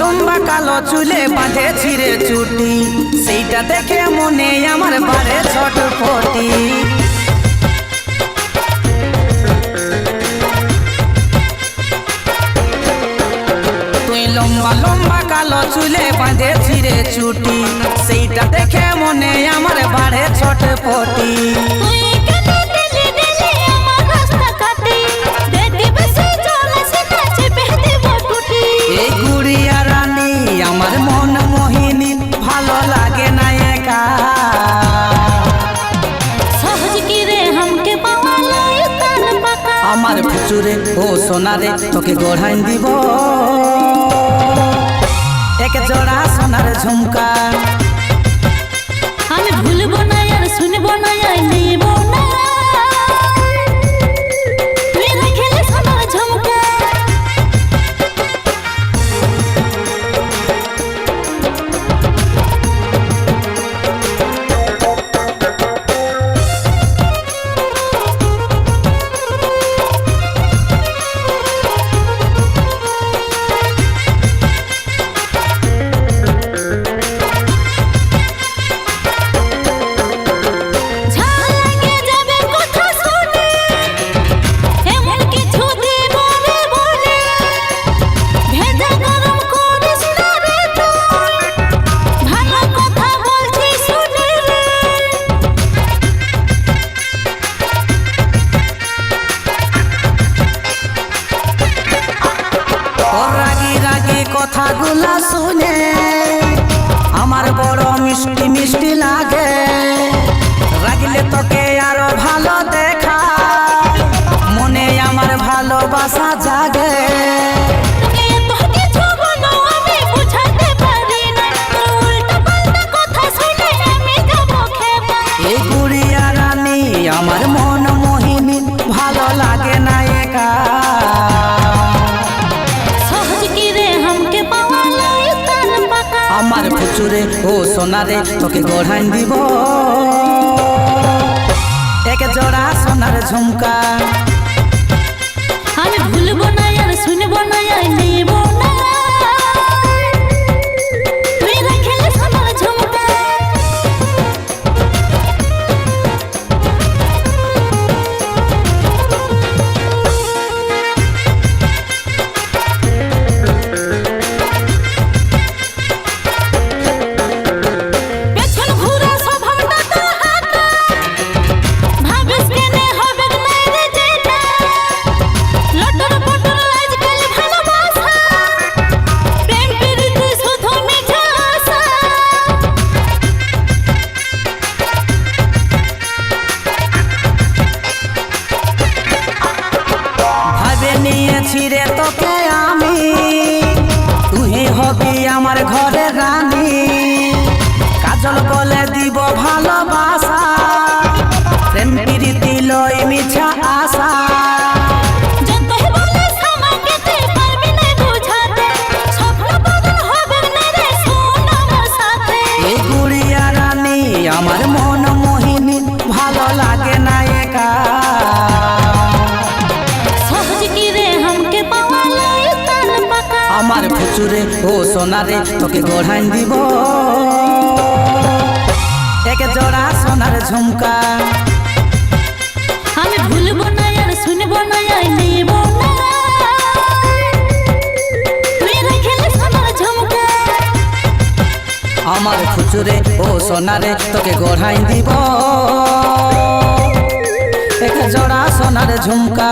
লম্বা কালো চুলে বাঁধে ছিঁড়ে চুটি, সেইটা দেখে মনে আমার বাড়ে ছটফটি। তুই লম্বা লম্বা কালো চুলে বাঁধে ছিঁড়ে চুটি, সেইটা দেখে মনে আমার বাড়ে ছটফটি। এই গুড়িয়া রানী আমার মন মোহিনী, ভালো লাগে না একা। আমার ফুচুরে ও সোনারে তোকে গড়াইন দিব এক জোড়া সোনার ঝুমকা। আমি ভুলবো না আর শুনবো না আর নেব না, তুই রাখিলে সোনার ঝুমকা। কথাগুলা শুনে আমার বড় মিষ্টি মিষ্টি লাগে, রাগলে তোকে আরো ভালো দেখা, মনে আমার ভালোবাসা জাগে। এই গুড়িয়া রানী আমার মন মোহিনী, ভালো লাগে না একা। আমার ফুচুরে ও সোনারে তোকে গড়াইন দিব এক জোড়া সোনার ঝুমকা। আমি ভুলবো না আর শুনবো না আর নেব না, তুই রাখিলে সোনার ঝুমকা। ছিড়ে তোকে আমি, তুই হবি আমার ঘরে রানী, কাজল বলে দিব ভালোবাসা, প্রেম প্রীতি লই মিছা আশা। এই গুড়িয়া রানী আমার মন মোহিনী, ভালো লাগে না একা। আমার ফুচুরে ও সোনারে তোকে গড়াইন দিব এক জোড়া সোনার ঝুমকা। আমি ভুলবো না আর শুনবো না আর নেব না, তুই রাখিলে সোনার ঝুমকা। আমার ফুচুরে ও সোনারে তোকে গড়াইন দিব এক জোড়া সোনার ঝুমকা।